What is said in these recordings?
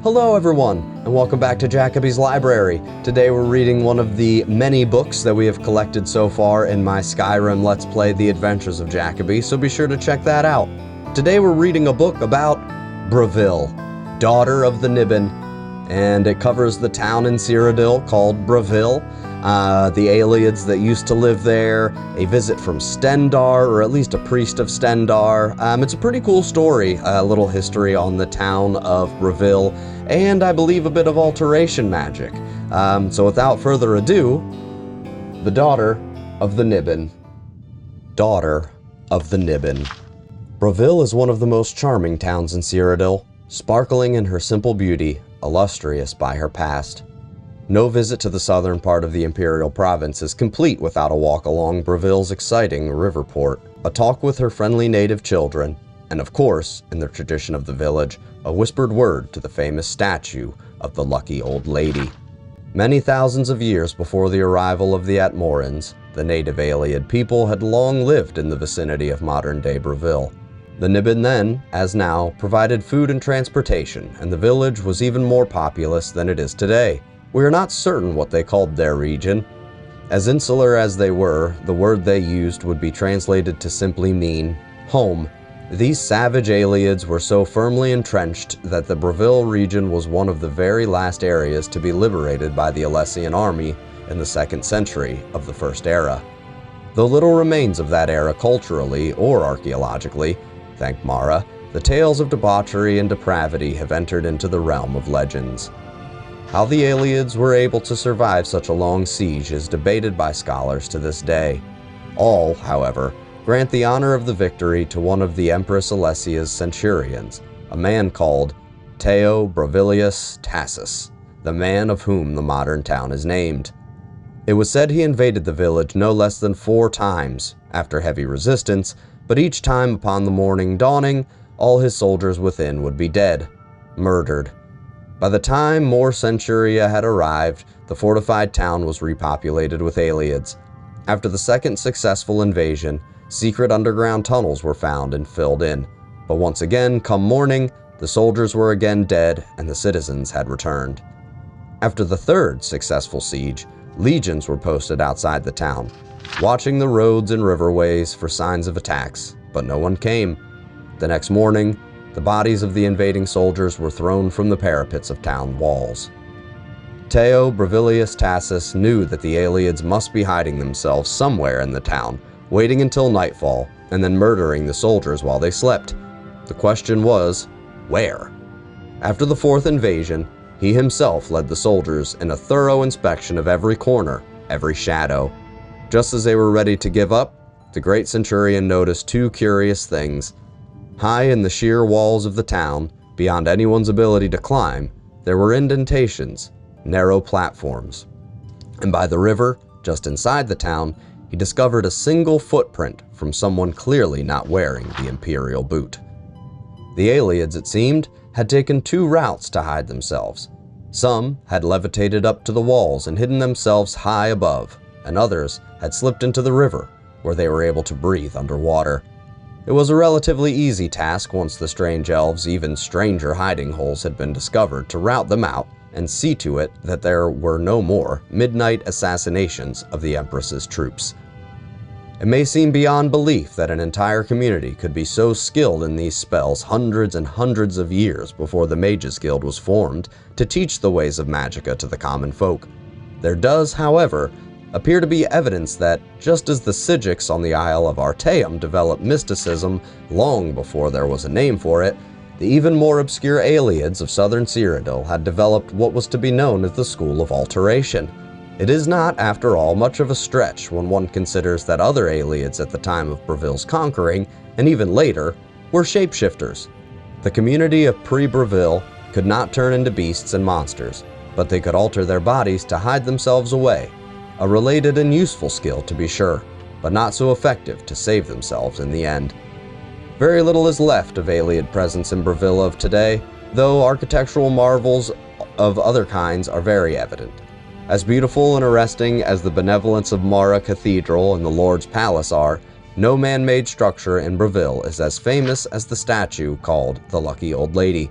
Hello everyone, and welcome back to Jacoby's Library. Today we're reading one of the many books that we have collected so far in my Skyrim Let's Play The Adventures of Jacoby, so be sure to check that out. Today we're reading a book about Bravil, daughter of the Niben, and it covers the town in Cyrodiil called Bravil, the Aliads that used to live there, a visit from Stendar, or at least a priest of Stendar. It's a pretty cool story, a little history on the town of Bravil, and I believe a bit of alteration magic. So without further ado, the daughter of the Niben. Daughter of the Niben. Bravil is one of the most charming towns in Cyrodiil, sparkling in her simple beauty, illustrious by her past. No visit to the southern part of the Imperial Province is complete without a walk along Bravil's exciting river port, a talk with her friendly native children, and of course, in the tradition of the village, a whispered word to the famous statue of the lucky old lady. Many thousands of years before the arrival of the Atmorans, the native Aliad people had long lived in the vicinity of modern-day Bravil. The Niben then, as now, provided food and transportation, and the village was even more populous than it is today. We are not certain what they called their region. As insular as they were, the word they used would be translated to simply mean home. These savage Aliads were so firmly entrenched that the Bravil region was one of the very last areas to be liberated by the Alessian army in the 2nd century of the First Era. Though little remains of that era culturally or archaeologically, thank Mara, the tales of debauchery and depravity have entered into the realm of legends. How the Aliads were able to survive such a long siege is debated by scholars to this day. All, however, grant the honor of the victory to one of the Empress Alessia's centurions, a man called Teo Bravilius Tassus, the man of whom the modern town is named. It was said he invaded the village no less than 4 times, after heavy resistance, but each time upon the morning dawning, all his soldiers within would be dead, murdered. By the time more Centuria had arrived, the fortified town was repopulated with Aliads. After the second successful invasion, secret underground tunnels were found and filled in. But once again, come morning, the soldiers were again dead and the citizens had returned. After the third successful siege, legions were posted outside the town, watching the roads and riverways for signs of attacks, but no one came. The next morning, the bodies of the invading soldiers were thrown from the parapets of town walls. Teo Bravilius Tassus knew that the Aliads must be hiding themselves somewhere in the town, waiting until nightfall, and then murdering the soldiers while they slept. The question was, where? After the 4th invasion, he himself led the soldiers in a thorough inspection of every corner, every shadow. Just as they were ready to give up, the great centurion noticed 2 curious things. High in the sheer walls of the town, beyond anyone's ability to climb, there were indentations, narrow platforms. And by the river, just inside the town, he discovered a single footprint from someone clearly not wearing the imperial boot. The Aliads, it seemed, had taken 2 routes to hide themselves. Some had levitated up to the walls and hidden themselves high above, and others had slipped into the river, where they were able to breathe underwater. It was a relatively easy task once the strange elves' even stranger hiding holes had been discovered to rout them out and see to it that there were no more midnight assassinations of the Empress's troops. It may seem beyond belief that an entire community could be so skilled in these spells hundreds and hundreds of years before the Mages Guild was formed to teach the ways of magicka to the common folk. There does, however, appear to be evidence that, just as the Psijics on the Isle of Artaeum developed mysticism long before there was a name for it, the even more obscure Aliads of southern Cyrodiil had developed what was to be known as the School of Alteration. It is not, after all, much of a stretch when one considers that other Aliads at the time of Bravil's conquering, and even later, were shapeshifters. The community of pre-Bravil could not turn into beasts and monsters, but they could alter their bodies to hide themselves away. A related and useful skill, to be sure, but not so effective to save themselves in the end. Very little is left of Aliad presence in Bravil of today, though architectural marvels of other kinds are very evident. As beautiful and arresting as the benevolence of Mara Cathedral and the Lord's Palace are, no man-made structure in Bravil is as famous as the statue called the Lucky Old Lady.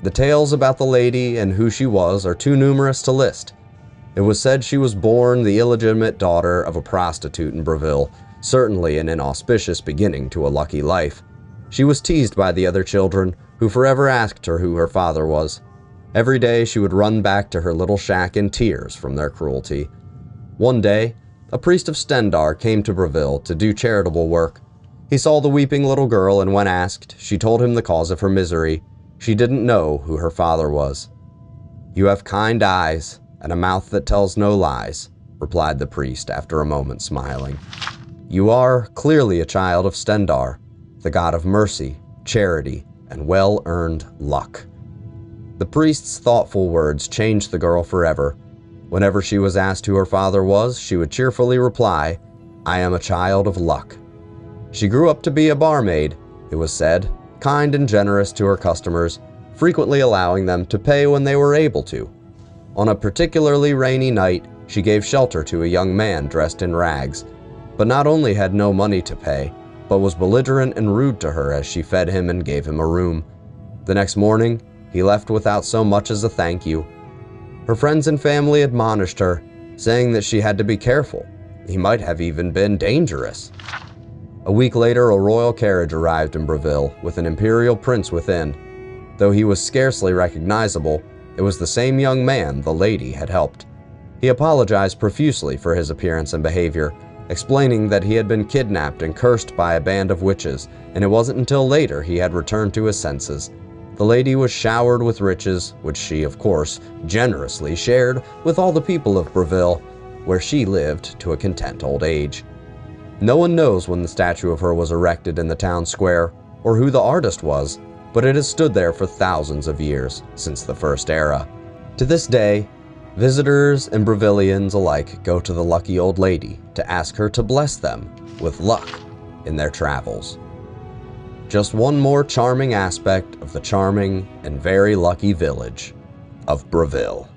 The tales about the lady and who she was are too numerous to list. It was said she was born the illegitimate daughter of a prostitute in Breville, certainly an inauspicious beginning to a lucky life. She was teased by the other children, who forever asked her who her father was. Every day she would run back to her little shack in tears from their cruelty. One day, a priest of Stendar came to Breville to do charitable work. He saw the weeping little girl, and when asked, she told him the cause of her misery. She didn't know who her father was. "You have kind eyes and a mouth that tells no lies," replied the priest after a moment, smiling. "You are clearly a child of Stendar, the god of mercy, charity, and well-earned luck." The priest's thoughtful words changed the girl forever. Whenever she was asked who her father was, she would cheerfully reply, "I am a child of luck." She grew up to be a barmaid, it was said, kind and generous to her customers, frequently allowing them to pay when they were able to. On a particularly rainy night, she gave shelter to a young man dressed in rags, but not only had no money to pay, but was belligerent and rude to her as she fed him and gave him a room. The next morning, he left without so much as a thank you. Her friends and family admonished her, saying that she had to be careful. He might have even been dangerous. A week later, a royal carriage arrived in Breville with an imperial prince within. Though he was scarcely recognizable, it was the same young man the lady had helped. He apologized profusely for his appearance and behavior, explaining that he had been kidnapped and cursed by a band of witches, and it wasn't until later he had returned to his senses. The lady was showered with riches, which she, of course, generously shared with all the people of Breville, where she lived to a content old age. No one knows when the statue of her was erected in the town square, or who the artist was, but it has stood there for thousands of years, since the First Era. To this day, visitors and Brevillians alike go to the lucky old lady to ask her to bless them with luck in their travels. Just one more charming aspect of the charming and very lucky village of Breville.